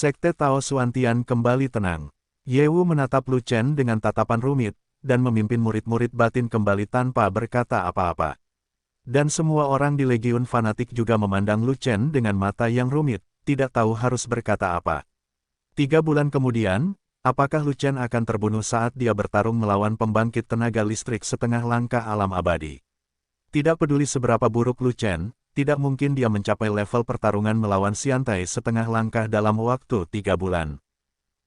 Sekte Tao Suantian kembali tenang. Yewu menatap Lu Chen dengan tatapan rumit, dan memimpin murid-murid batin kembali tanpa berkata apa-apa. Dan semua orang di Legiun Fanatik juga memandang Lu Chen dengan mata yang rumit, tidak tahu harus berkata apa. 3 bulan kemudian, apakah Lu Chen akan terbunuh saat dia bertarung melawan pembangkit tenaga listrik setengah langkah alam abadi? Tidak peduli seberapa buruk Lu Chen, tidak mungkin dia mencapai level pertarungan melawan Xiantai setengah langkah dalam waktu 3 bulan.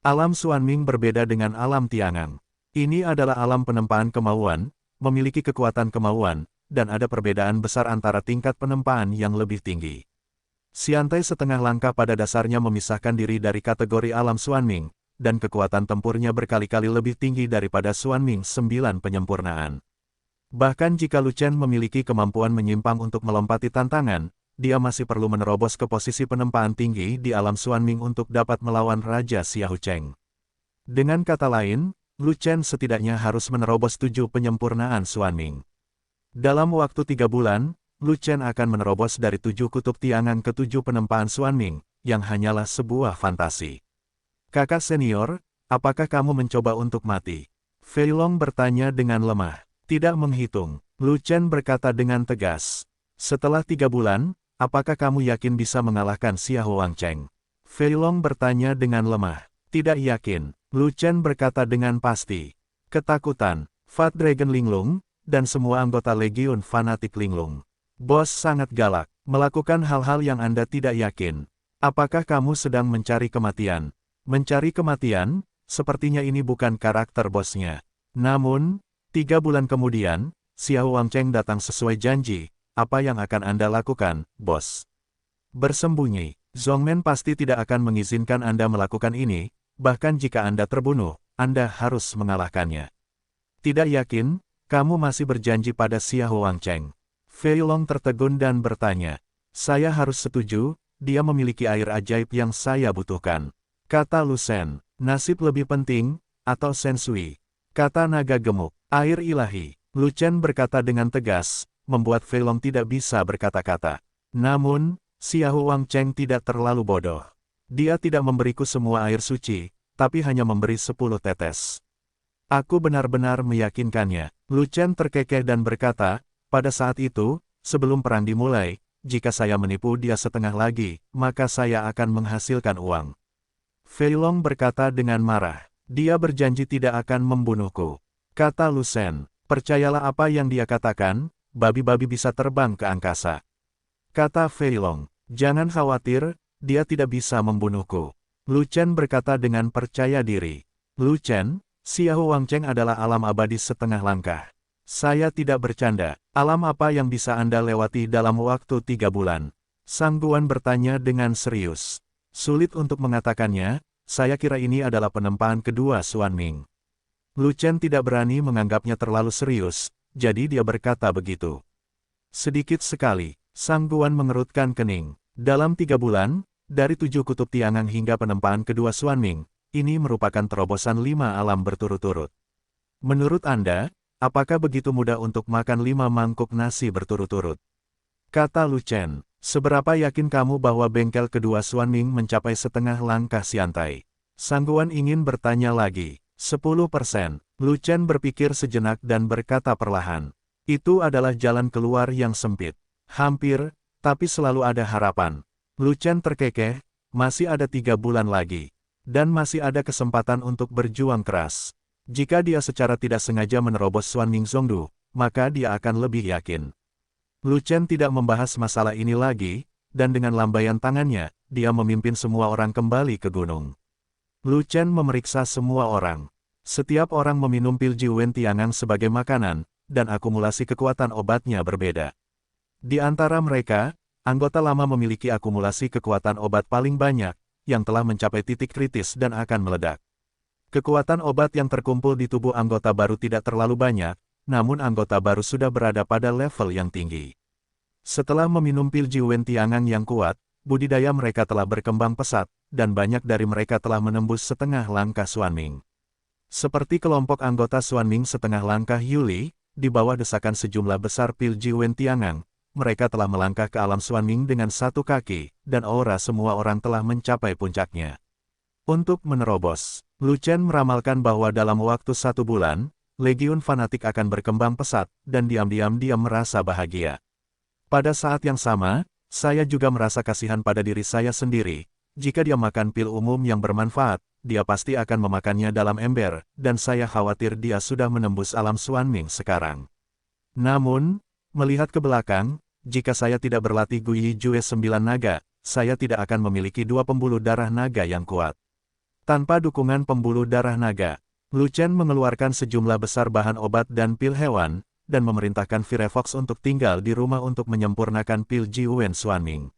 Alam Xuanming berbeda dengan alam Tiangang. Ini adalah alam penempaan kemauan, memiliki kekuatan kemauan, dan ada perbedaan besar antara tingkat penempaan yang lebih tinggi. Xiantai setengah langkah pada dasarnya memisahkan diri dari kategori alam Xuanming, dan kekuatan tempurnya berkali-kali lebih tinggi daripada Xuanming 9 penyempurnaan. Bahkan jika Lu Chen memiliki kemampuan menyimpang untuk melompati tantangan, dia masih perlu menerobos ke posisi penempaan tinggi di alam Xuanming untuk dapat melawan Raja Xiahou Cheng. Dengan kata lain, Lu Chen setidaknya harus menerobos 7 penyempurnaan Xuanming. Dalam waktu 3 bulan, Lu Chen akan menerobos dari 7 kutub Tiangang ke 7 penempaan Xuanming, yang hanyalah sebuah fantasi. Kakak senior, apakah kamu mencoba untuk mati? Fei Long bertanya dengan lemah. Tidak menghitung, Lu Chen berkata dengan tegas. Setelah 3 bulan, apakah kamu yakin bisa mengalahkan Xiahou Cheng? Fei Long bertanya dengan lemah. Tidak yakin, Lu Chen berkata dengan pasti. Ketakutan, Fat Dragon Linglung, dan semua anggota Legiun Fanatik Linglung. Bos sangat galak, melakukan hal-hal yang Anda tidak yakin. Apakah kamu sedang mencari kematian? Mencari kematian, sepertinya ini bukan karakter bosnya. Namun, 3 bulan kemudian, Xiahou Cheng datang sesuai janji. Apa yang akan Anda lakukan, bos? Bersembunyi. Zhongmen pasti tidak akan mengizinkan Anda melakukan ini, bahkan jika Anda terbunuh, Anda harus mengalahkannya. Tidak yakin, kamu masih berjanji pada Xiahou Cheng? Fei Long tertegun dan bertanya. Saya harus setuju, dia memiliki air ajaib yang saya butuhkan. Kata Lu Shen, nasib lebih penting, atau Shen Sui. Kata naga gemuk. Air ilahi, Lu Chen berkata dengan tegas, membuat Fei Long tidak bisa berkata-kata. Namun, Xiahou Cheng tidak terlalu bodoh. Dia tidak memberiku semua air suci, tapi hanya memberi 10 tetes. Aku benar-benar meyakinkannya. Lu Chen terkekeh dan berkata, pada saat itu, sebelum perang dimulai, jika saya menipu dia setengah lagi, maka saya akan menghasilkan uang. Fei Long berkata dengan marah, dia berjanji tidak akan membunuhku. Kata Lu Shen, percayalah apa yang dia katakan, babi-babi bisa terbang ke angkasa. Kata Fei Long, jangan khawatir, dia tidak bisa membunuhku. Lu Chen berkata dengan percaya diri. Lu Chen, Xiahou Cheng adalah alam abadi setengah langkah. Saya tidak bercanda, alam apa yang bisa Anda lewati dalam waktu 3 bulan? Sang Guan bertanya dengan serius. Sulit untuk mengatakannya, saya kira ini adalah penempaan kedua Xuanming. Lu Chen tidak berani menganggapnya terlalu serius, jadi dia berkata begitu. Sedikit sekali, Sang Guan mengerutkan kening. Dalam 3 bulan, dari 7 kutub Tiangang hingga penempaan kedua Xuanming, ini merupakan terobosan 5 alam berturut-turut. Menurut Anda, apakah begitu mudah untuk makan 5 mangkuk nasi berturut-turut? Kata Lu Chen, seberapa yakin kamu bahwa bengkel kedua Xuanming mencapai setengah langkah Xiantai? Sang Guan ingin bertanya lagi. 10%. Lu Chen berpikir sejenak dan berkata perlahan. Itu adalah jalan keluar yang sempit. Hampir, tapi selalu ada harapan. Lu Chen terkekeh, masih ada 3 bulan lagi. Dan masih ada kesempatan untuk berjuang keras. Jika dia secara tidak sengaja menerobos Xuanming Zhongdu, maka dia akan lebih yakin. Lu Chen tidak membahas masalah ini lagi, dan dengan lambaian tangannya, dia memimpin semua orang kembali ke gunung. Lu Chen memeriksa semua orang. Setiap orang meminum pil Jiwen Tiangang sebagai makanan, dan akumulasi kekuatan obatnya berbeda. Di antara mereka, anggota lama memiliki akumulasi kekuatan obat paling banyak, yang telah mencapai titik kritis dan akan meledak. Kekuatan obat yang terkumpul di tubuh anggota baru tidak terlalu banyak, namun anggota baru sudah berada pada level yang tinggi. Setelah meminum pil Jiwen Tiangang yang kuat, budidaya mereka telah berkembang pesat, dan banyak dari mereka telah menembus setengah langkah Xuanming. Seperti kelompok anggota Xuanming setengah langkah Yuli, di bawah desakan sejumlah besar pil Jiwen Tiangang, mereka telah melangkah ke alam Xuanming dengan 1 kaki, dan aura semua orang telah mencapai puncaknya. Untuk menerobos, Lu Chen meramalkan bahwa dalam waktu 1 bulan, Legiun Fanatik akan berkembang pesat, dan diam-diam dia merasa bahagia. Pada saat yang sama, saya juga merasa kasihan pada diri saya sendiri. Jika dia makan pil umum yang bermanfaat, dia pasti akan memakannya dalam ember, dan saya khawatir dia sudah menembus alam Xuanming sekarang. Namun, melihat ke belakang, jika saya tidak berlatih Guyi Jue 9 naga, saya tidak akan memiliki 2 pembuluh darah naga yang kuat. Tanpa dukungan pembuluh darah naga, Lu Chen mengeluarkan sejumlah besar bahan obat dan pil hewan, dan memerintahkan Firefox untuk tinggal di rumah untuk menyempurnakan pil Jiwen Xuanming.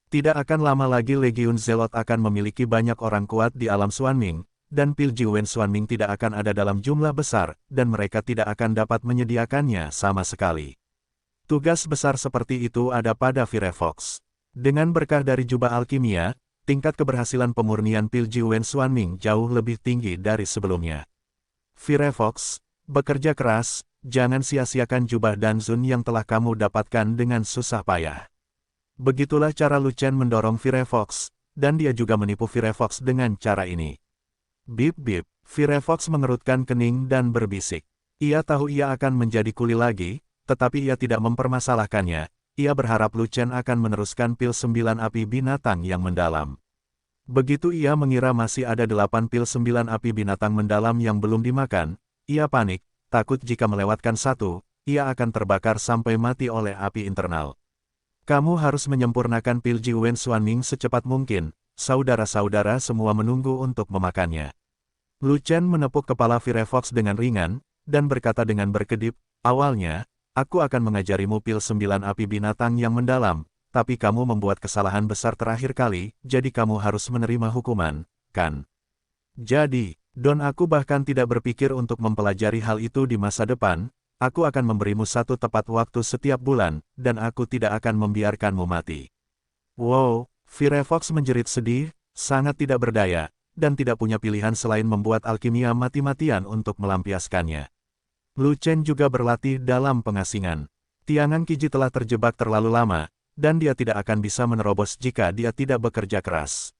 Tidak akan lama lagi Legiun Zelot akan memiliki banyak orang kuat di alam Xuanming, dan pil Jiwen Xuanming tidak akan ada dalam jumlah besar, dan mereka tidak akan dapat menyediakannya sama sekali. Tugas besar seperti itu ada pada Firefox. Dengan berkah dari jubah alkimia, tingkat keberhasilan pemurnian pil Jiwen Xuanming jauh lebih tinggi dari sebelumnya. Firefox, bekerja keras, jangan sia-siakan jubah Danzun yang telah kamu dapatkan dengan susah payah. Begitulah cara Lu Chen mendorong Firefox, dan dia juga menipu Firefox dengan cara ini. Bip-bip, Firefox mengerutkan kening dan berbisik. Ia tahu ia akan menjadi kuli lagi, tetapi ia tidak mempermasalahkannya. Ia berharap Lu Chen akan meneruskan pil 9 api binatang yang mendalam. Begitu ia mengira masih ada 8 pil 9 api binatang mendalam yang belum dimakan, ia panik, takut jika melewatkan satu, ia akan terbakar sampai mati oleh api internal. Kamu harus menyempurnakan pil Jiwen Xuanming secepat mungkin, saudara-saudara semua menunggu untuk memakannya. Lu Chen menepuk kepala Firefox dengan ringan, dan berkata dengan berkedip, awalnya, aku akan mengajarimu pil 9 api binatang yang mendalam, tapi kamu membuat kesalahan besar terakhir kali, jadi kamu harus menerima hukuman, kan? Jadi, Don aku bahkan tidak berpikir untuk mempelajari hal itu di masa depan, aku akan memberimu satu tepat waktu setiap bulan, dan aku tidak akan membiarkanmu mati. Wow, Firefox menjerit sedih, sangat tidak berdaya, dan tidak punya pilihan selain membuat alkimia mati-matian untuk melampiaskannya. Lu Chen juga berlatih dalam pengasingan. Tiangan Qiji telah terjebak terlalu lama, dan dia tidak akan bisa menerobos jika dia tidak bekerja keras.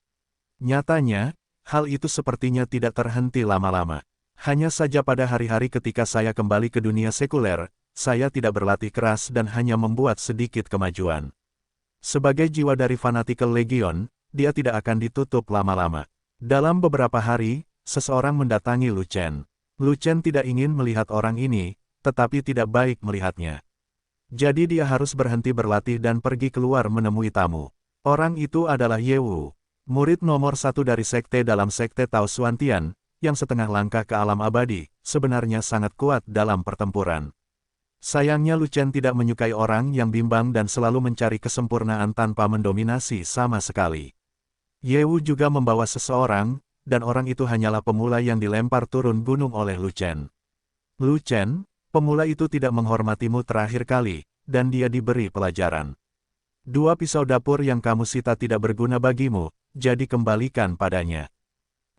Nyatanya, hal itu sepertinya tidak terhenti lama-lama. Hanya saja pada hari-hari ketika saya kembali ke dunia sekuler, saya tidak berlatih keras dan hanya membuat sedikit kemajuan. Sebagai jiwa dari Fanatical Legion, dia tidak akan ditutup lama-lama. Dalam beberapa hari, seseorang mendatangi Lu Chen. Lu Chen tidak ingin melihat orang ini, tetapi tidak baik melihatnya. Jadi dia harus berhenti berlatih dan pergi keluar menemui tamu. Orang itu adalah Ye Wu, murid nomor 1 dari sekte dalam sekte Tao Xuantian, yang setengah langkah ke alam abadi, sebenarnya sangat kuat dalam pertempuran. Sayangnya Lu Chen tidak menyukai orang yang bimbang dan selalu mencari kesempurnaan tanpa mendominasi sama sekali. Ye Wu juga membawa seseorang, dan orang itu hanyalah pemula yang dilempar turun gunung oleh Lu Chen. Lu Chen, pemula itu tidak menghormatimu terakhir kali, dan dia diberi pelajaran. 2 pisau dapur yang kamu sita tidak berguna bagimu, jadi kembalikan padanya.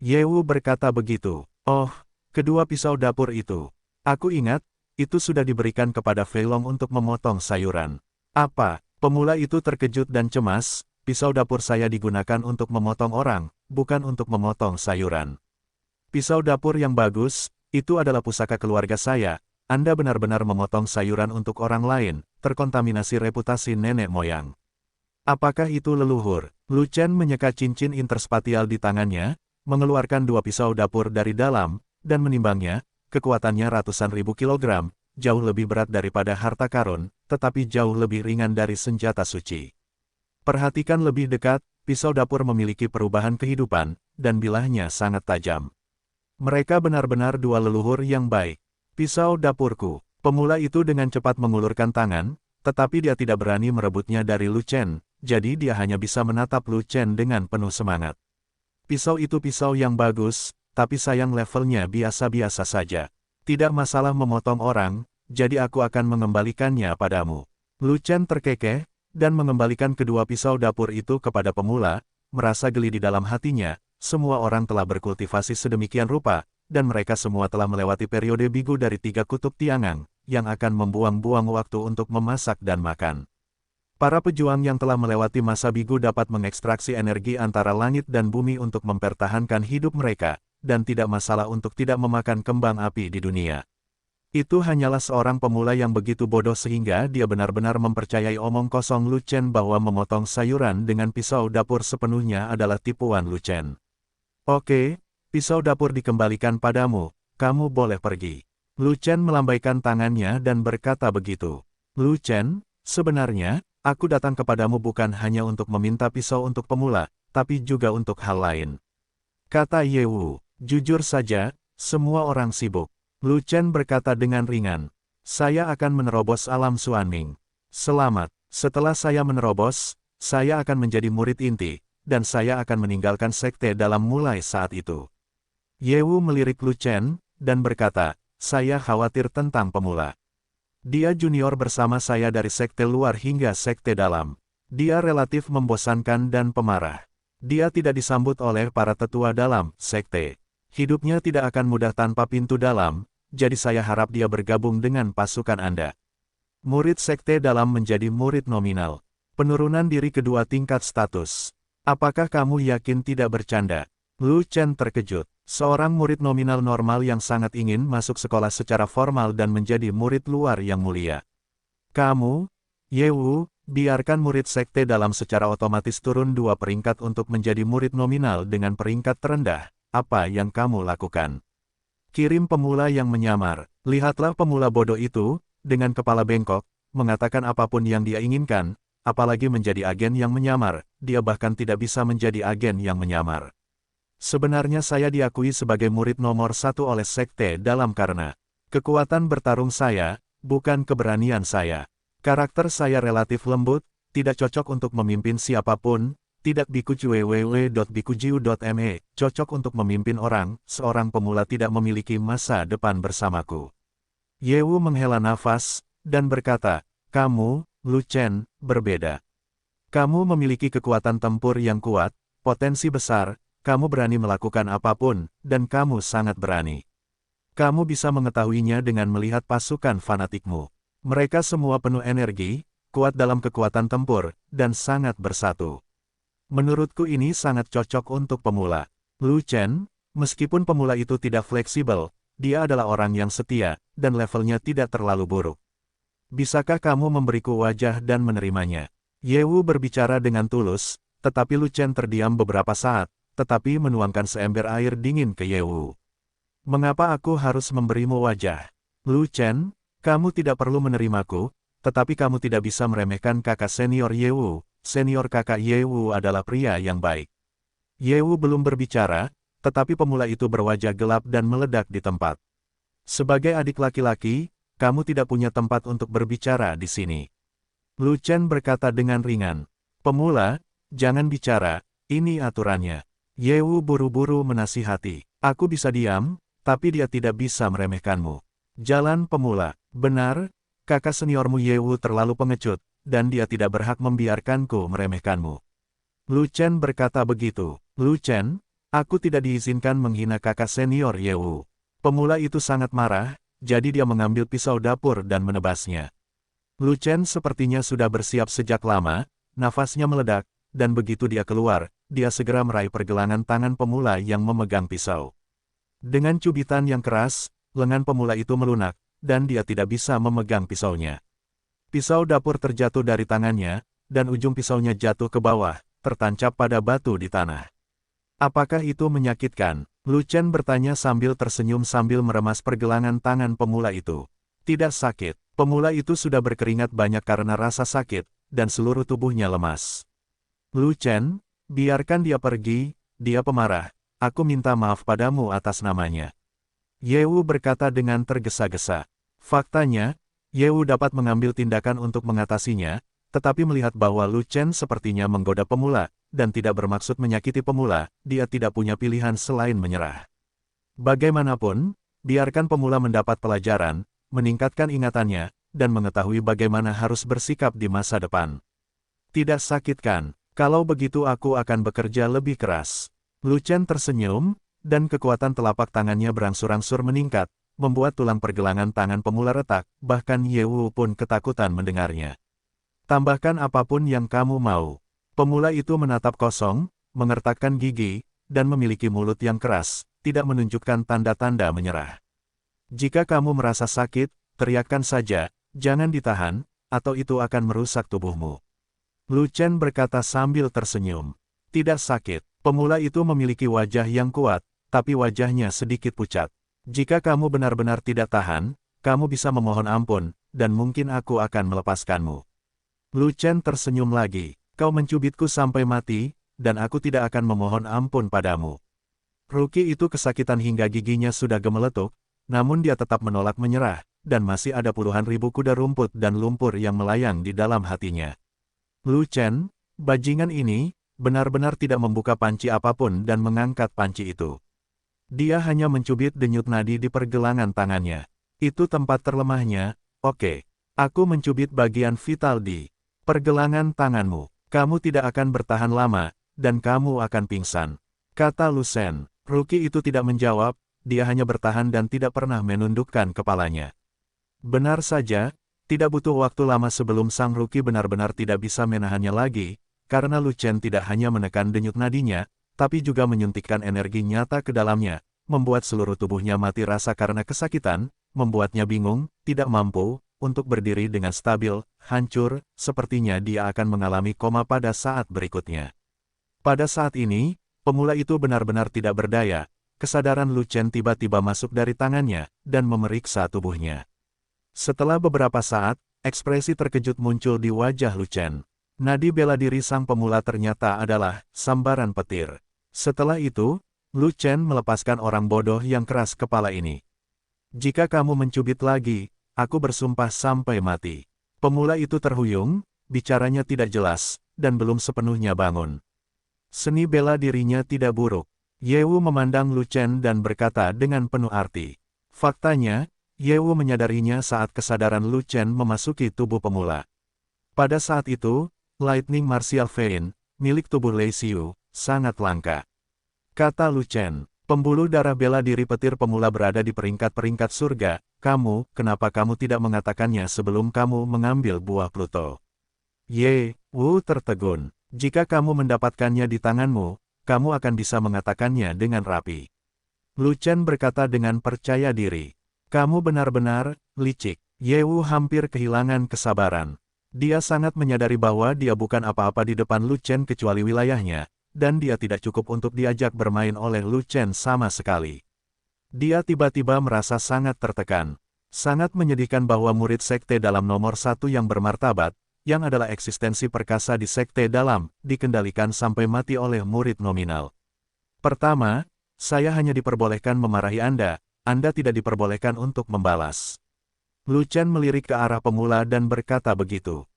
Ye Wu berkata begitu. Oh, kedua pisau dapur itu. Aku ingat, itu sudah diberikan kepada Fei Long untuk memotong sayuran. Apa? Pemula itu terkejut dan cemas. Pisau dapur saya digunakan untuk memotong orang, bukan untuk memotong sayuran. Pisau dapur yang bagus, itu adalah pusaka keluarga saya. Anda benar-benar memotong sayuran untuk orang lain, terkontaminasi reputasi nenek moyang. Apakah itu leluhur? Lu Chen menyeka cincin interspatial di tangannya, mengeluarkan 2 pisau dapur dari dalam, dan menimbangnya, kekuatannya ratusan ribu kilogram, jauh lebih berat daripada harta karun, tetapi jauh lebih ringan dari senjata suci. Perhatikan lebih dekat, pisau dapur memiliki perubahan kehidupan, dan bilahnya sangat tajam. Mereka benar-benar 2 leluhur yang baik. Pisau dapurku. Pemula itu dengan cepat mengulurkan tangan, tetapi dia tidak berani merebutnya dari Lu Chen, jadi dia hanya bisa menatap Lu Chen dengan penuh semangat. Pisau itu pisau yang bagus, tapi sayang levelnya biasa-biasa saja. Tidak masalah memotong orang, jadi aku akan mengembalikannya padamu. Lu Chen terkekeh, dan mengembalikan kedua pisau dapur itu kepada pemula, merasa geli di dalam hatinya, semua orang telah berkultivasi sedemikian rupa, dan mereka semua telah melewati periode bigu dari 3 kutub Tiangang, yang akan membuang-buang waktu untuk memasak dan makan. Para pejuang yang telah melewati masa bigu dapat mengekstraksi energi antara langit dan bumi untuk mempertahankan hidup mereka, dan tidak masalah untuk tidak memakan kembang api di dunia. Itu hanyalah seorang pemula yang begitu bodoh sehingga dia benar-benar mempercayai omong kosong Lu Chen bahwa memotong sayuran dengan pisau dapur sepenuhnya adalah tipuan Lu Chen. Oke, pisau dapur dikembalikan padamu, kamu boleh pergi. Lu Chen melambaikan tangannya dan berkata begitu. Lu Chen, sebenarnya, aku datang kepadamu bukan hanya untuk meminta pisau untuk pemula, tapi juga untuk hal lain. Kata Ye Wu, jujur saja, semua orang sibuk. Lu Chen berkata dengan ringan. Saya akan menerobos alam Xuanming. Selamat, setelah saya menerobos, saya akan menjadi murid inti, dan saya akan meninggalkan sekte dalam mulai saat itu. Ye Wu melirik Lu Chen, dan berkata, saya khawatir tentang pemula. Dia junior bersama saya dari sekte luar hingga sekte dalam. Dia relatif membosankan dan pemarah. Dia tidak disambut oleh para tetua dalam sekte. Hidupnya tidak akan mudah tanpa pintu dalam, jadi saya harap dia bergabung dengan pasukan Anda. Murid sekte dalam menjadi murid nominal. Penurunan diri kedua tingkat status. Apakah kamu yakin tidak bercanda? Lu Chen terkejut. Seorang murid nominal normal yang sangat ingin masuk sekolah secara formal dan menjadi murid luar yang mulia. Kamu, Ye Wu, biarkan murid sekte dalam secara otomatis turun 2 peringkat untuk menjadi murid nominal dengan peringkat terendah. Apa yang kamu lakukan? Kirim pemula yang menyamar. Lihatlah pemula bodoh itu, dengan kepala bengkok, mengatakan apapun yang dia inginkan, apalagi menjadi agen yang menyamar, dia bahkan tidak bisa menjadi agen yang menyamar. Sebenarnya saya diakui sebagai murid nomor 1 oleh sekte dalam karena kekuatan bertarung saya, bukan keberanian saya. Karakter saya relatif lembut, tidak cocok untuk memimpin siapapun, tidak www.bikujiu.me, cocok untuk memimpin orang, seorang pemula tidak memiliki masa depan bersamaku. Ye Wu menghela nafas, dan berkata, kamu, Lu Chen, berbeda. Kamu memiliki kekuatan tempur yang kuat, potensi besar, kamu berani melakukan apapun, dan kamu sangat berani. Kamu bisa mengetahuinya dengan melihat pasukan fanatikmu. Mereka semua penuh energi, kuat dalam kekuatan tempur, dan sangat bersatu. Menurutku ini sangat cocok untuk pemula. Lu Chen, meskipun pemula itu tidak fleksibel, dia adalah orang yang setia, dan levelnya tidak terlalu buruk. Bisakah kamu memberiku wajah dan menerimanya? Ye Wu berbicara dengan tulus, tetapi Lu Chen terdiam beberapa saat, tetapi menuangkan seember air dingin ke Ye Wu. Mengapa aku harus memberimu wajah? Lu Chen, kamu tidak perlu menerimaku, tetapi kamu tidak bisa meremehkan kakak senior Ye Wu. Senior kakak Ye Wu adalah pria yang baik. Ye Wu belum berbicara, tetapi pemula itu berwajah gelap dan meledak di tempat. Sebagai adik laki-laki, kamu tidak punya tempat untuk berbicara di sini. Lu Chen berkata dengan ringan. Pemula, jangan bicara, ini aturannya. Ye Wu buru-buru menasihati. Aku bisa diam, tapi dia tidak bisa meremehkanmu. Jalan pemula. Benar, kakak seniormu Ye Wu terlalu pengecut, dan dia tidak berhak membiarkanku meremehkanmu. Lu Chen berkata begitu. Lu Chen, aku tidak diizinkan menghina kakak senior Ye Wu. Pemula itu sangat marah, jadi dia mengambil pisau dapur dan menebasnya. Lu Chen sepertinya sudah bersiap sejak lama, nafasnya meledak, dan begitu dia keluar, dia segera meraih pergelangan tangan pemula yang memegang pisau. Dengan cubitan yang keras, lengan pemula itu melunak, dan dia tidak bisa memegang pisaunya. Pisau dapur terjatuh dari tangannya, dan ujung pisaunya jatuh ke bawah, tertancap pada batu di tanah. Apakah itu menyakitkan? Lu Chen bertanya sambil tersenyum sambil meremas pergelangan tangan pemula itu. Tidak sakit. Pemula itu sudah berkeringat banyak karena rasa sakit, dan seluruh tubuhnya lemas. Lu Chen, biarkan dia pergi, dia pemarah. Aku minta maaf padamu atas namanya. Ye Wu berkata dengan tergesa-gesa. Faktanya, Ye Wu dapat mengambil tindakan untuk mengatasinya, tetapi melihat bahwa Lu Chen sepertinya menggoda pemula, dan tidak bermaksud menyakiti pemula, dia tidak punya pilihan selain menyerah. Bagaimanapun, biarkan pemula mendapat pelajaran, meningkatkan ingatannya, dan mengetahui bagaimana harus bersikap di masa depan. Tidak sakit kan? Kalau begitu aku akan bekerja lebih keras. Lu Chen tersenyum, dan kekuatan telapak tangannya berangsur-angsur meningkat, membuat tulang pergelangan tangan pemula retak, bahkan Ye Wu pun ketakutan mendengarnya. Tambahkan apapun yang kamu mau. Pemula itu menatap kosong, mengertakkan gigi, dan memiliki mulut yang keras, tidak menunjukkan tanda-tanda menyerah. Jika kamu merasa sakit, teriakkan saja, jangan ditahan, atau itu akan merusak tubuhmu. Lu Chen berkata sambil tersenyum. Tidak sakit. Pemula itu memiliki wajah yang kuat, tapi wajahnya sedikit pucat. Jika kamu benar-benar tidak tahan, kamu bisa memohon ampun, dan mungkin aku akan melepaskanmu. Lu Chen tersenyum lagi. Kau mencubitku sampai mati, dan aku tidak akan memohon ampun padamu. Ruki itu kesakitan hingga giginya sudah gemeletuk, namun dia tetap menolak menyerah, dan masih ada puluhan ribu kuda rumput dan lumpur yang melayang di dalam hatinya. Lu Chen, bajingan ini, benar-benar tidak membuka panci apapun dan mengangkat panci itu. Dia hanya mencubit denyut nadi di pergelangan tangannya. Itu tempat terlemahnya. Oke. Aku mencubit bagian vital di pergelangan tanganmu. Kamu tidak akan bertahan lama, dan kamu akan pingsan. Kata Lu Chen. Ruki itu tidak menjawab, dia hanya bertahan dan tidak pernah menundukkan kepalanya. Benar saja, tidak butuh waktu lama sebelum sang Ruki benar-benar tidak bisa menahannya lagi, karena Lu Chen tidak hanya menekan denyut nadinya, tapi juga menyuntikkan energi nyata ke dalamnya, membuat seluruh tubuhnya mati rasa karena kesakitan, membuatnya bingung, tidak mampu, untuk berdiri dengan stabil, hancur, sepertinya dia akan mengalami koma pada saat berikutnya. Pada saat ini, pemula itu benar-benar tidak berdaya, kesadaran Lu Chen tiba-tiba masuk dari tangannya, dan memeriksa tubuhnya. Setelah beberapa saat, ekspresi terkejut muncul di wajah Lu Chen. Nadi bela diri sang pemula ternyata adalah sambaran petir. Setelah itu, Lu Chen melepaskan orang bodoh yang keras kepala ini. Jika kamu mencubit lagi, aku bersumpah sampai mati. Pemula itu terhuyung, bicaranya tidak jelas, dan belum sepenuhnya bangun. Seni bela dirinya tidak buruk. Yewu memandang Lu Chen dan berkata dengan penuh arti. Faktanya, Yewu menyadarinya saat kesadaran Lu Chen memasuki tubuh pemula. Pada saat itu, Lightning Martial Vein, milik tubuh Lei Xiu, sangat langka. Kata Lu Chen, pembuluh darah bela diri petir pemula berada di peringkat-peringkat surga, kenapa kamu tidak mengatakannya sebelum kamu mengambil buah Pluto? Yewu tertegun, jika kamu mendapatkannya di tanganmu, kamu akan bisa mengatakannya dengan rapi. Lu Chen berkata dengan percaya diri. Kamu benar-benar licik. Yewu hampir kehilangan kesabaran. Dia sangat menyadari bahwa dia bukan apa-apa di depan Lu Chen kecuali wilayahnya, dan dia tidak cukup untuk diajak bermain oleh Lu Chen sama sekali. Dia tiba-tiba merasa sangat tertekan. Sangat menyedihkan bahwa murid sekte dalam nomor 1 yang bermartabat, yang adalah eksistensi perkasa di sekte dalam, dikendalikan sampai mati oleh murid nominal. Pertama, saya hanya diperbolehkan memarahi Anda tidak diperbolehkan untuk membalas. Lu Chen melirik ke arah pemula dan berkata begitu.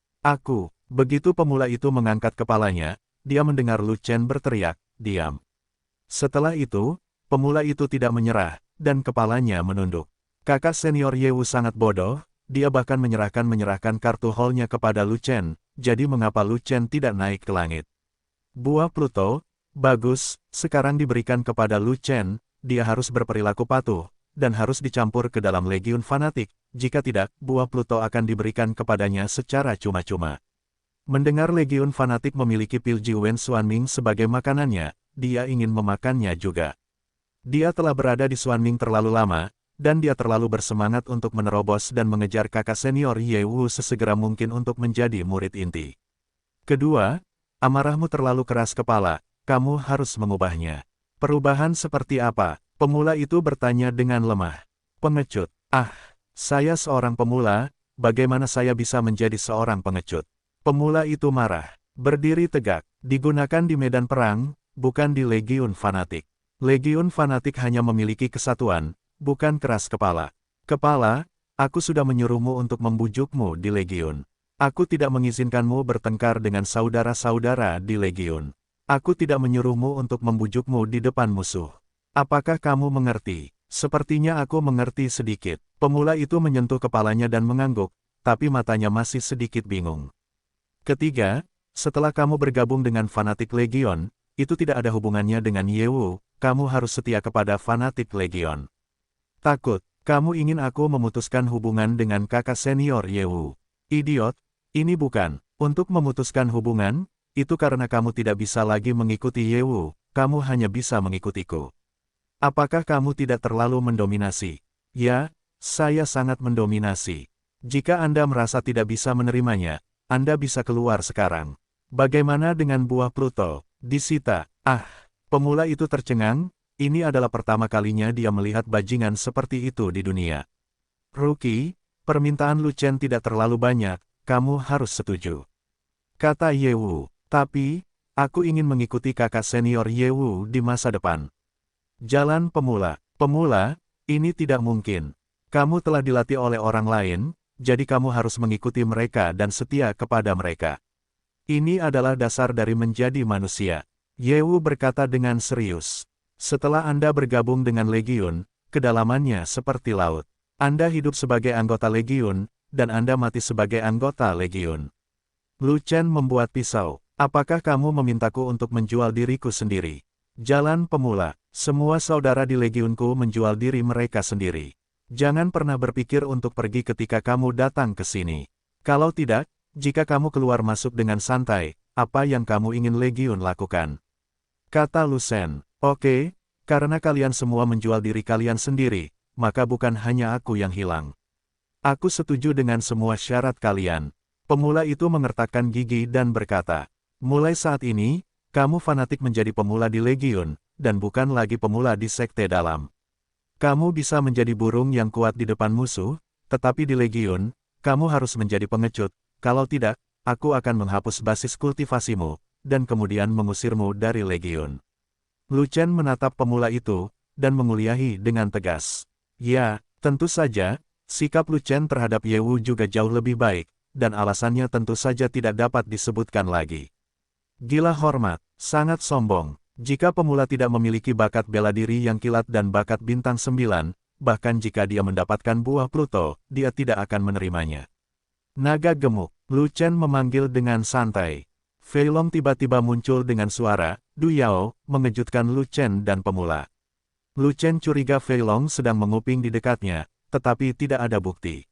Begitu pemula itu mengangkat kepalanya, dia mendengar Lu Chen berteriak, diam. Setelah itu, pemula itu tidak menyerah, dan kepalanya menunduk. Kakak senior Yewu sangat bodoh, dia bahkan menyerahkan kartu hall-nya kepada Lu Chen, jadi mengapa Lu Chen tidak naik ke langit? Buah Pluto, bagus, sekarang diberikan kepada Lu Chen, dia harus berperilaku patuh, dan harus dicampur ke dalam legiun fanatik, jika tidak, buah Pluto akan diberikan kepadanya secara cuma-cuma. Mendengar legiun fanatik memiliki pil Jiwen Xuanming sebagai makanannya, dia ingin memakannya juga. Dia telah berada di Xuanming terlalu lama, dan dia terlalu bersemangat untuk menerobos dan mengejar kakak senior Yewu sesegera mungkin untuk menjadi murid inti. Kedua, amarahmu terlalu keras kepala, kamu harus mengubahnya. Perubahan seperti apa? Pemula itu bertanya dengan lemah. Pengecut. Saya seorang pemula, bagaimana saya bisa menjadi seorang pengecut? Pemula itu marah. Berdiri tegak. Digunakan di medan perang, bukan di legiun fanatik. Legiun fanatik hanya memiliki kesatuan, bukan keras kepala. Kepala, aku sudah menyuruhmu untuk membujukmu di legiun. Aku tidak mengizinkanmu bertengkar dengan saudara-saudara di legiun. Aku tidak menyuruhmu untuk membujukmu di depan musuh. Apakah kamu mengerti? Sepertinya aku mengerti sedikit. Pemula itu menyentuh kepalanya dan mengangguk, tapi matanya masih sedikit bingung. Ketiga, setelah kamu bergabung dengan fanatik legion, itu tidak ada hubungannya dengan Yewu, kamu harus setia kepada fanatik legion. Takut, kamu ingin aku memutuskan hubungan dengan kakak senior Yewu. Idiot, ini bukan Untuk memutuskan hubungan, itu karena kamu tidak bisa lagi mengikuti Yewu, kamu hanya bisa mengikutiku. Apakah kamu tidak terlalu mendominasi? Ya, saya sangat mendominasi. Jika Anda merasa tidak bisa menerimanya, Anda bisa keluar sekarang. Bagaimana dengan buah Pluto? Disita. Pemula itu tercengang, ini adalah pertama kalinya dia melihat bajingan seperti itu di dunia. Rookie, permintaan Lu Chen tidak terlalu banyak, kamu harus setuju. Kata Yewu, tapi, aku ingin mengikuti kakak senior Yewu di masa depan. Jalan pemula. Pemula, ini tidak mungkin. Kamu telah dilatih oleh orang lain, jadi kamu harus mengikuti mereka dan setia kepada mereka. Ini adalah dasar dari menjadi manusia. Yewu berkata dengan serius. Setelah Anda bergabung dengan Legiun, kedalamannya seperti laut. Anda hidup sebagai anggota Legiun, dan Anda mati sebagai anggota Legiun. Lu Chen membuat pisau. Apakah kamu memintaku untuk menjual diriku sendiri? Jalan pemula. Semua saudara di Legiunku menjual diri mereka sendiri. Jangan pernah berpikir untuk pergi ketika kamu datang ke sini. Kalau tidak, jika kamu keluar masuk dengan santai, apa yang kamu ingin Legiun lakukan? Kata Lu Chen, oke, karena kalian semua menjual diri kalian sendiri, maka bukan hanya aku yang hilang. Aku setuju dengan semua syarat kalian. Pemula itu mengertakkan gigi dan berkata, mulai saat ini, kamu fanatik menjadi pemula di Legiun, dan bukan lagi pemula di Sekte Dalam. Kamu bisa menjadi burung yang kuat di depan musuh, tetapi di Legiun, kamu harus menjadi pengecut, kalau tidak, aku akan menghapus basis kultivasimu, dan kemudian mengusirmu dari Legiun. Lu Chen menatap pemula itu, dan menguliahi dengan tegas. Ya, tentu saja, sikap Lu Chen terhadap Yewu juga jauh lebih baik, dan alasannya tentu saja tidak dapat disebutkan lagi. Gila hormat, sangat sombong. Jika pemula tidak memiliki bakat bela diri yang kilat dan bakat bintang 9, bahkan jika dia mendapatkan buah Pluto, dia tidak akan menerimanya. Naga gemuk, Lu Chen memanggil dengan santai. Fei Long tiba-tiba muncul dengan suara, Du Yao, mengejutkan Lu Chen dan pemula. Lu Chen curiga Fei Long sedang menguping di dekatnya, tetapi tidak ada bukti.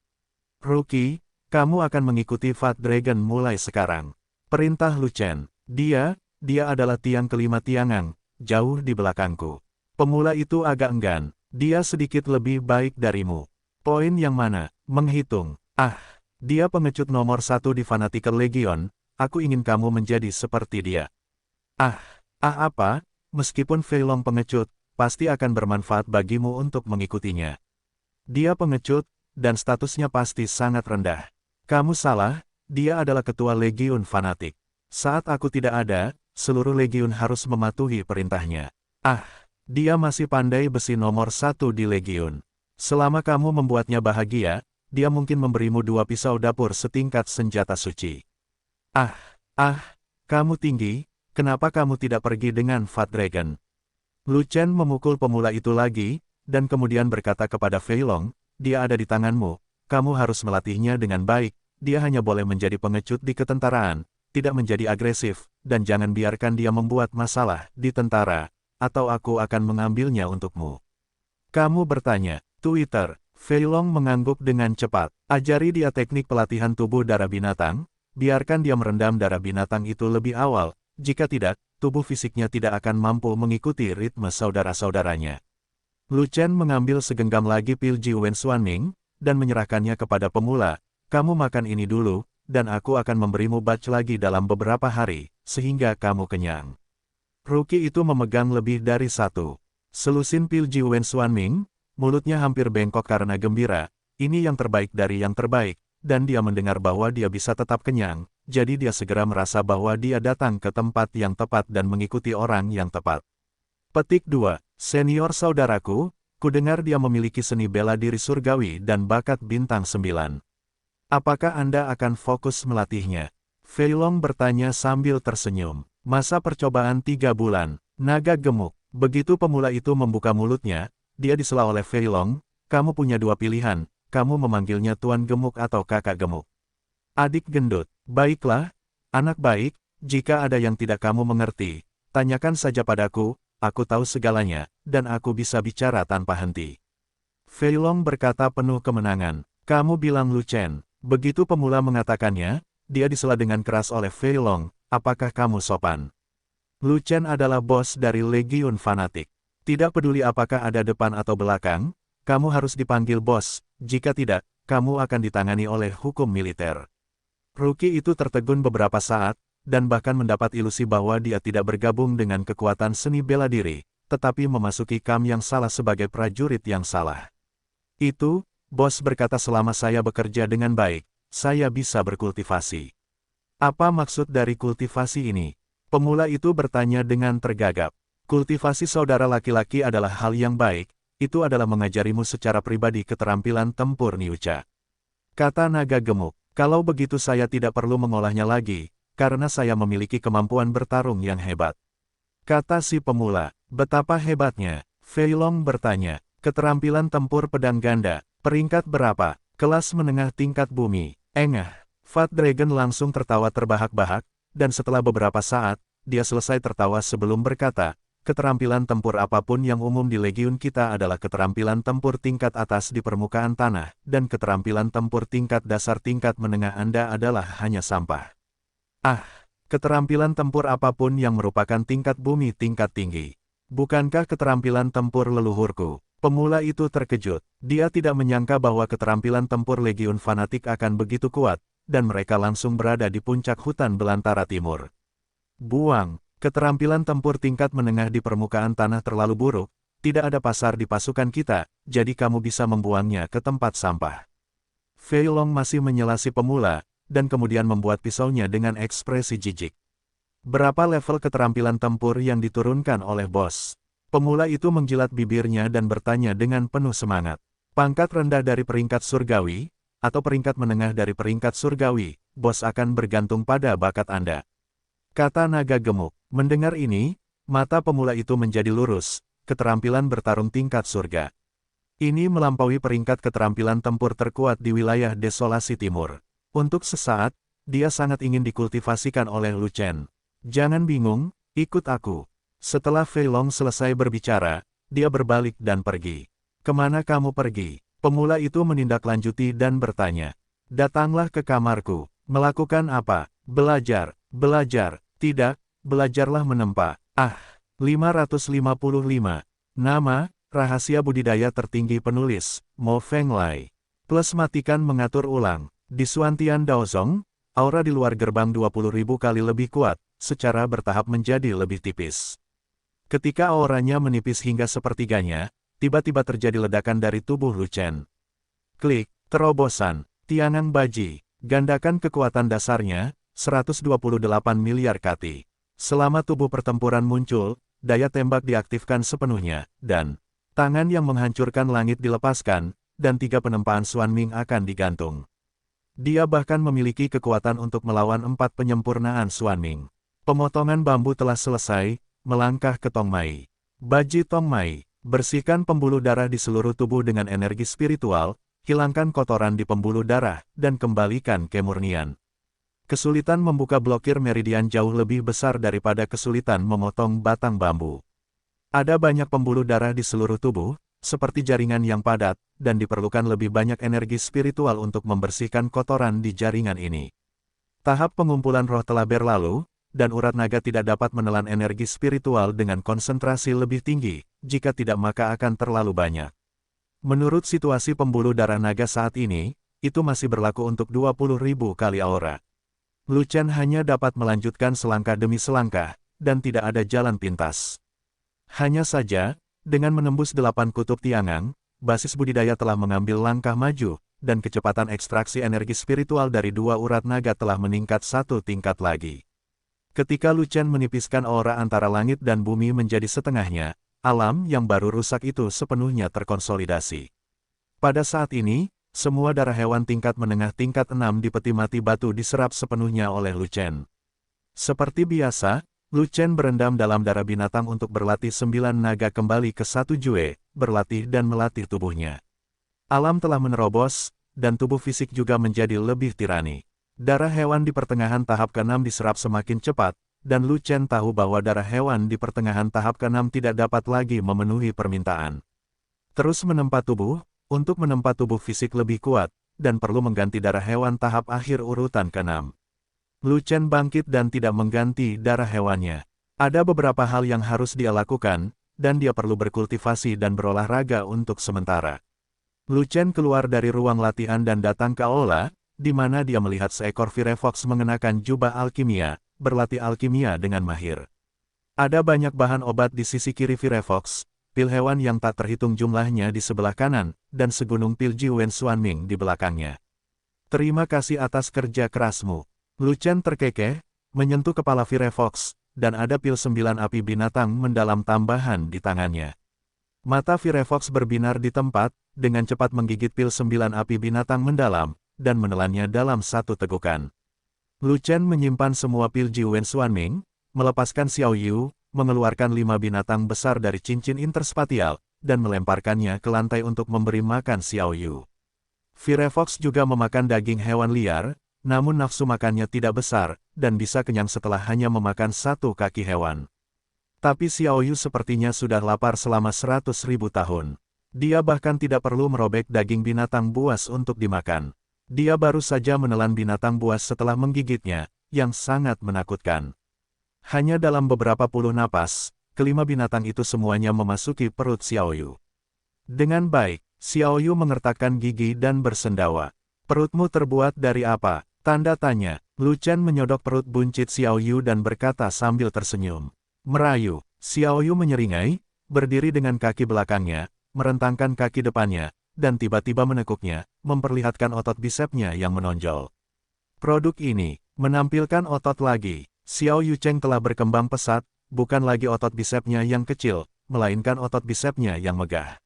Rookie, kamu akan mengikuti Fat Dragon mulai sekarang. Perintah Lu Chen. Dia adalah tiang kelima Tiangang, jauh di belakangku. Pemula itu agak enggan, dia sedikit lebih baik darimu. Poin yang mana? Menghitung. Dia pengecut nomor 1 di Fanatical Legion, aku ingin kamu menjadi seperti dia. Apa? Meskipun Fei Long pengecut, pasti akan bermanfaat bagimu untuk mengikutinya. Dia pengecut, dan statusnya pasti sangat rendah. Kamu salah, dia adalah ketua Legiun Fanatik. Saat aku tidak ada, seluruh Legiun harus mematuhi perintahnya. Dia masih pandai besi nomor 1 di Legiun. Selama kamu membuatnya bahagia, dia mungkin memberimu 2 pisau dapur setingkat senjata suci. Kamu tinggi, kenapa kamu tidak pergi dengan Fat Dragon? Lu Chen memukul pemula itu lagi, dan kemudian berkata kepada Fei Long, dia ada di tanganmu, kamu harus melatihnya dengan baik, dia hanya boleh menjadi pengecut di ketentaraan, tidak menjadi agresif, dan jangan biarkan dia membuat masalah di tentara, atau aku akan mengambilnya untukmu. Kamu bertanya, Twitter. Fei Long mengangguk dengan cepat. Ajari dia teknik pelatihan tubuh darah binatang, biarkan dia merendam darah binatang itu lebih awal, jika tidak, tubuh fisiknya tidak akan mampu mengikuti ritme saudara-saudaranya. Lu Chen mengambil segenggam lagi pil Ji Wen Xuanming, dan menyerahkannya kepada pemula, kamu makan ini dulu, dan aku akan memberimu batch lagi dalam beberapa hari, sehingga kamu kenyang. Rookie itu memegang lebih dari 1 selusin pil Ji Wen Xuanming, mulutnya hampir bengkok karena gembira, ini yang terbaik dari yang terbaik, dan dia mendengar bahwa dia bisa tetap kenyang, jadi dia segera merasa bahwa dia datang ke tempat yang tepat dan mengikuti orang yang tepat. Petik 2. Senior saudaraku, kudengar dia memiliki seni bela diri surgawi dan bakat bintang 9. Apakah Anda akan fokus melatihnya? Fei Long bertanya sambil tersenyum. Masa percobaan 3 bulan, naga gemuk. Begitu pemula itu membuka mulutnya, dia disela oleh Fei Long, kamu punya 2 pilihan, kamu memanggilnya Tuan Gemuk atau Kakak Gemuk. Adik gendut, baiklah, anak baik, jika ada yang tidak kamu mengerti, tanyakan saja padaku, aku tahu segalanya, dan aku bisa bicara tanpa henti. Fei Long berkata penuh kemenangan, kamu bilang Lu Chen, begitu pemula mengatakannya, dia disela dengan keras oleh Fei Long, apakah kamu sopan? Lu Chen adalah bos dari Legiun Fanatik. Tidak peduli apakah ada depan atau belakang, kamu harus dipanggil bos, jika tidak, kamu akan ditangani oleh hukum militer. Rookie itu tertegun beberapa saat, dan bahkan mendapat ilusi bahwa dia tidak bergabung dengan kekuatan seni bela diri, tetapi memasuki kam yang salah sebagai prajurit yang salah. Itu, bos berkata selama saya bekerja dengan baik, saya bisa berkultivasi. Apa maksud dari kultivasi ini? Pemula itu bertanya dengan tergagap. Kultivasi saudara laki-laki adalah hal yang baik, itu adalah mengajarimu secara pribadi keterampilan tempur Niucha. Kata naga gemuk, kalau begitu saya tidak perlu mengolahnya lagi, karena saya memiliki kemampuan bertarung yang hebat. Kata si pemula, betapa hebatnya? Fei Long bertanya, keterampilan tempur pedang ganda, peringkat berapa? Kelas menengah tingkat bumi. Engah. Fat Dragon langsung tertawa terbahak-bahak, dan setelah beberapa saat, dia selesai tertawa sebelum berkata, keterampilan tempur apapun yang umum di Legiun kita adalah keterampilan tempur tingkat atas di permukaan tanah, dan keterampilan tempur tingkat dasar tingkat menengah Anda adalah hanya sampah. Ah, keterampilan tempur apapun yang merupakan tingkat bumi tingkat tinggi. Bukankah keterampilan tempur leluhurku? Pemula itu terkejut. Dia tidak menyangka bahwa keterampilan tempur Legiun Fanatik akan begitu kuat, dan mereka langsung berada di puncak hutan belantara timur. Buang, keterampilan tempur tingkat menengah di permukaan tanah terlalu buruk, tidak ada pasar di pasukan kita, jadi kamu bisa membuangnya ke tempat sampah. Fei Long masih menyela si pemula, dan kemudian membuat pisaunya dengan ekspresi jijik. Berapa level keterampilan tempur yang diturunkan oleh bos? Pemula itu menjilat bibirnya dan bertanya dengan penuh semangat. Pangkat rendah dari peringkat surgawi, atau peringkat menengah dari peringkat surgawi, bos akan bergantung pada bakat Anda. Kata naga gemuk. Mendengar ini, mata pemula itu menjadi lurus, keterampilan bertarung tingkat surga. Ini melampaui peringkat keterampilan tempur terkuat di wilayah Desolasi Timur. Untuk sesaat, dia sangat ingin dikultivasikan oleh Lu Chen. Jangan bingung, ikut aku. Setelah Fei Long selesai berbicara, dia berbalik dan pergi. Kemana kamu pergi? Pemula itu menindaklanjuti dan bertanya. Datanglah ke kamarku. Melakukan apa? Belajar. Belajar. Tidak, belajarlah menempa. Ah, 555. Nama, rahasia budidaya tertinggi penulis, Mo Fenglai. Plus matikan mengatur ulang. Di Suantian Daozong, aura di luar gerbang 20.000 kali lebih kuat, secara bertahap menjadi lebih tipis. Ketika auranya menipis hingga sepertiganya, tiba-tiba terjadi ledakan dari tubuh Lu Chen. Klik, terobosan, Tianang Baji, gandakan kekuatan dasarnya, 128 miliar kati. Selama tubuh pertempuran muncul, daya tembak diaktifkan sepenuhnya, dan tangan yang menghancurkan langit dilepaskan, dan 3 penempaan Xuan Ming akan digantung. Dia bahkan memiliki kekuatan untuk melawan 4 penyempurnaan Xuan Ming. Pemotongan bambu telah selesai, melangkah ke Tong Mai. Baji Tong Mai, bersihkan pembuluh darah di seluruh tubuh dengan energi spiritual, hilangkan kotoran di pembuluh darah, dan kembalikan kemurnian. Kesulitan membuka blokir meridian jauh lebih besar daripada kesulitan memotong batang bambu. Ada banyak pembuluh darah di seluruh tubuh, seperti jaringan yang padat, dan diperlukan lebih banyak energi spiritual untuk membersihkan kotoran di jaringan ini. Tahap pengumpulan roh telah berlalu, dan urat naga tidak dapat menelan energi spiritual dengan konsentrasi lebih tinggi, jika tidak maka akan terlalu banyak. Menurut situasi pembuluh darah naga saat ini, itu masih berlaku untuk 20.000 kali aura. Lu Chen hanya dapat melanjutkan selangkah demi selangkah, dan tidak ada jalan pintas. Hanya saja, dengan menembus 8 kutub Tiangang, basis budidaya telah mengambil langkah maju, dan kecepatan ekstraksi energi spiritual dari 2 urat naga telah meningkat 1 tingkat lagi. Ketika Lu Chen menipiskan aura antara langit dan bumi menjadi setengahnya, alam yang baru rusak itu sepenuhnya terkonsolidasi. Pada saat ini, semua darah hewan tingkat menengah tingkat 6 di peti mati batu diserap sepenuhnya oleh Lu Chen. Seperti biasa, Lu Chen berendam dalam darah binatang untuk berlatih 9 naga kembali ke 1 Jue, berlatih dan melatih tubuhnya. Alam telah menerobos, dan tubuh fisik juga menjadi lebih tirani. Darah hewan di pertengahan tahap ke-6 diserap semakin cepat, dan Lu Chen tahu bahwa darah hewan di pertengahan tahap ke-6 tidak dapat lagi memenuhi permintaan. Terus menempa tubuh, untuk menempa tubuh fisik lebih kuat, dan perlu mengganti darah hewan tahap akhir urutan ke-6. Lu Chen bangkit dan tidak mengganti darah hewannya. Ada beberapa hal yang harus dia lakukan, dan dia perlu berkultivasi dan berolahraga untuk sementara. Lu Chen keluar dari ruang latihan dan datang ke aula, di mana dia melihat seekor Firefox mengenakan jubah alkimia, berlatih alkimia dengan mahir. Ada banyak bahan obat di sisi kiri Firefox, pil hewan yang tak terhitung jumlahnya di sebelah kanan, dan segunung pil Jiwen Xuanming di belakangnya. Terima kasih atas kerja kerasmu. Lu Chen terkekeh, menyentuh kepala Firefox, dan ada pil 9 api binatang mendalam tambahan di tangannya. Mata Firefox berbinar di tempat, dengan cepat menggigit pil 9 api binatang mendalam, dan menelannya dalam satu tegukan. Lu Chen menyimpan semua pil Jiwen Xuanming, melepaskan Xiao Yu, mengeluarkan 5 binatang besar dari cincin interspatial, dan melemparkannya ke lantai untuk memberi makan Xiao Yu. Firefox juga memakan daging hewan liar, namun nafsu makannya tidak besar, dan bisa kenyang setelah hanya memakan satu kaki hewan. Tapi Xiao Yu sepertinya sudah lapar selama 100.000 tahun. Dia bahkan tidak perlu merobek daging binatang buas untuk dimakan. Dia baru saja menelan binatang buas setelah menggigitnya, yang sangat menakutkan. Hanya dalam beberapa puluh napas, kelima binatang itu semuanya memasuki perut Xiao Yu. Dengan baik, Xiao Yu mengertakkan gigi dan bersendawa. Perutmu terbuat dari apa? Tanda tanya. Lu Chen menyodok perut buncit Xiao Yu dan berkata sambil tersenyum. Merayu. Xiao Yu menyeringai, berdiri dengan kaki belakangnya, merentangkan kaki depannya, dan tiba-tiba menekuknya, memperlihatkan otot bisepnya yang menonjol. Produk ini menampilkan otot lagi. Xiao Yu Cheng telah berkembang pesat, bukan lagi otot bisepnya yang kecil, melainkan otot bisepnya yang megah.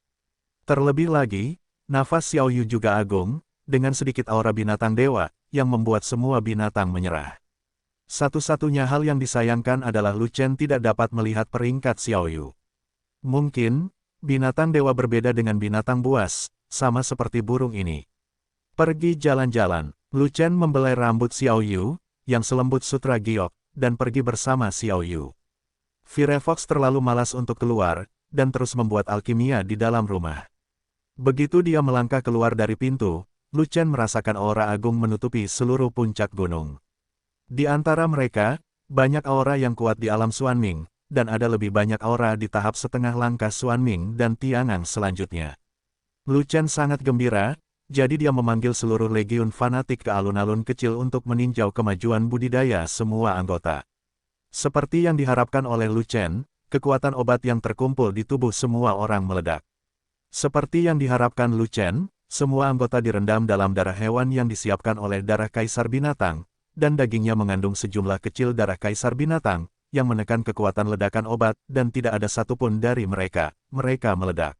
Terlebih lagi, nafas Xiao Yu juga agung, dengan sedikit aura binatang dewa, yang membuat semua binatang menyerah. Satu-satunya hal yang disayangkan adalah Lu Chen tidak dapat melihat peringkat Xiao Yu. Mungkin, binatang dewa berbeda dengan binatang buas, sama seperti burung ini. Pergi jalan-jalan, Lu Chen membelai rambut Xiao Yu, yang selembut sutra giok, dan pergi bersama Xiao Yu. Firefox terlalu malas untuk keluar, dan terus membuat alkimia di dalam rumah. Begitu dia melangkah keluar dari pintu, Lu Chen merasakan aura agung menutupi seluruh puncak gunung. Di antara mereka, banyak aura yang kuat di alam Xuanming, dan ada lebih banyak aura di tahap setengah langkah Xuanming dan Tiangang selanjutnya. Lu Chen sangat gembira, jadi dia memanggil seluruh legiun fanatik ke alun-alun kecil untuk meninjau kemajuan budidaya semua anggota. Seperti yang diharapkan oleh Lu Chen, kekuatan obat yang terkumpul di tubuh semua orang meledak. Seperti yang diharapkan Lu Chen, semua anggota direndam dalam darah hewan yang disiapkan oleh darah kaisar binatang, dan dagingnya mengandung sejumlah kecil darah kaisar binatang, yang menekan kekuatan ledakan obat, dan tidak ada satupun dari mereka meledak.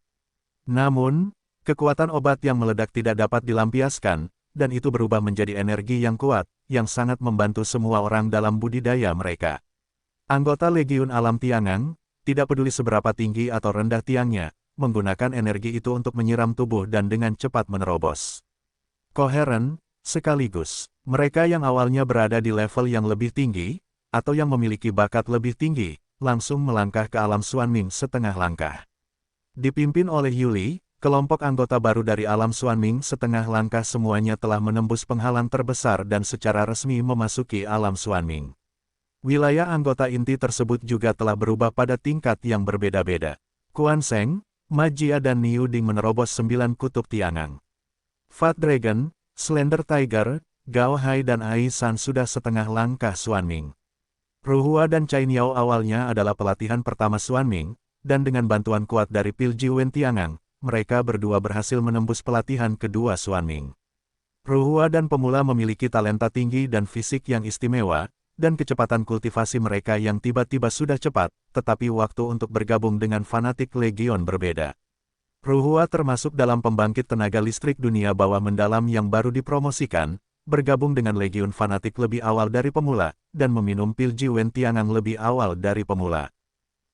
Namun, kekuatan obat yang meledak tidak dapat dilampiaskan, dan itu berubah menjadi energi yang kuat, yang sangat membantu semua orang dalam budidaya mereka. Anggota Legiun Alam Tiangang, tidak peduli seberapa tinggi atau rendah tiangnya, menggunakan energi itu untuk menyiram tubuh dan dengan cepat menerobos. Koheren, sekaligus, mereka yang awalnya berada di level yang lebih tinggi, atau yang memiliki bakat lebih tinggi, langsung melangkah ke alam Xuanming setengah langkah. Dipimpin oleh Yuli, kelompok anggota baru dari alam Xuanming setengah langkah semuanya telah menembus penghalang terbesar dan secara resmi memasuki alam Xuanming. Wilayah anggota inti tersebut juga telah berubah pada tingkat yang berbeda-beda. Quan Seng, Ma Jia dan Niu Ding menerobos 9 kutub Tiangang. Fat Dragon, Slender Tiger, Gao Hai dan Ai San sudah setengah langkah Xuanming. Ruhua dan Cai Niao awalnya adalah pelatihan pertama Xuanming, dan dengan bantuan kuat dari pil Jiwen Tiangang, mereka berdua berhasil menembus pelatihan kedua Xuanming. Ruhua dan pemula memiliki talenta tinggi dan fisik yang istimewa, dan kecepatan kultivasi mereka yang tiba-tiba sudah cepat, tetapi waktu untuk bergabung dengan fanatik legion berbeda. Ruhua termasuk dalam pembangkit tenaga listrik dunia bawah mendalam yang baru dipromosikan, bergabung dengan legiun fanatik lebih awal dari pemula, dan meminum pil Jiwen Tiangang lebih awal dari pemula.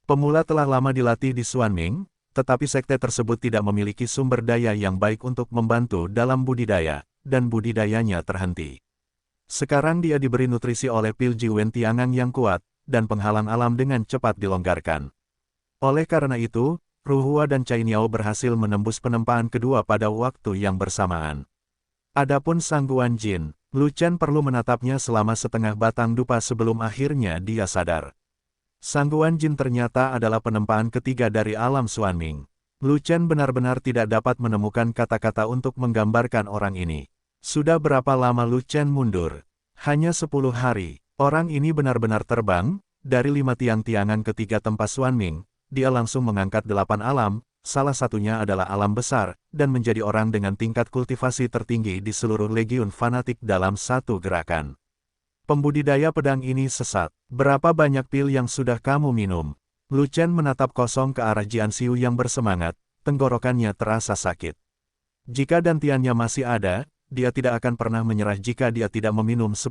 Pemula telah lama dilatih di Xuanming, tetapi sekte tersebut tidak memiliki sumber daya yang baik untuk membantu dalam budidaya, dan budidayanya terhenti. Sekarang dia diberi nutrisi oleh pil Jiwen Tiangang yang kuat, dan penghalang alam dengan cepat dilonggarkan. Oleh karena itu, Ruhua dan Cai Niao berhasil menembus penempaan kedua pada waktu yang bersamaan. Adapun Sang Guanjin, Lu Chen perlu menatapnya selama setengah batang dupa sebelum akhirnya dia sadar. Sang Guan Jin ternyata adalah penempaan ketiga dari alam Xuanming. Lu Chen benar-benar tidak dapat menemukan kata-kata untuk menggambarkan orang ini. Sudah berapa lama Lu Chen mundur? Hanya 10 hari. Orang ini benar-benar terbang. Dari 5 tiang-tiangan ketiga tempat Xuanming, dia langsung mengangkat 8 alam. Salah satunya adalah alam besar, dan menjadi orang dengan tingkat kultivasi tertinggi di seluruh legiun fanatik dalam satu gerakan. Pembudidaya pedang ini sesat. Berapa banyak pil yang sudah kamu minum? Lu Chen menatap kosong ke arah Jian Xiu yang bersemangat, tenggorokannya terasa sakit. Jika dantiannya masih ada, dia tidak akan pernah menyerah jika dia tidak meminum 10.000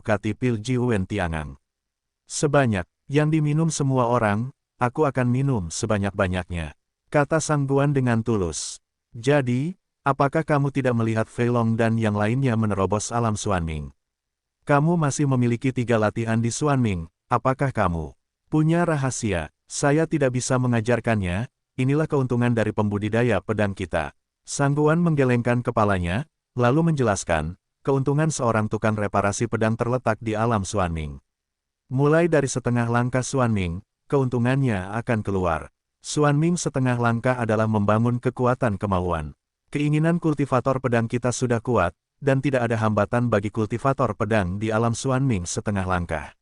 kati pil Jiwen Tiangang. Sebanyak yang diminum semua orang, aku akan minum sebanyak-banyaknya. Kata Sang Guan dengan tulus. Jadi, apakah kamu tidak melihat Fei Long dan yang lainnya menerobos alam Xuanming? Kamu masih memiliki 3 latihan di Xuanming, apakah kamu punya rahasia? Saya tidak bisa mengajarkannya, inilah keuntungan dari pembudidaya pedang kita. Sang Guan menggelengkan kepalanya, lalu menjelaskan, keuntungan seorang tukang reparasi pedang terletak di alam Xuanming. Mulai dari setengah langkah Xuanming, keuntungannya akan keluar. Xuanming setengah langkah adalah membangun kekuatan kemauan. Keinginan kultivator pedang kita sudah kuat, dan tidak ada hambatan bagi kultivator pedang di alam Xuanming setengah langkah.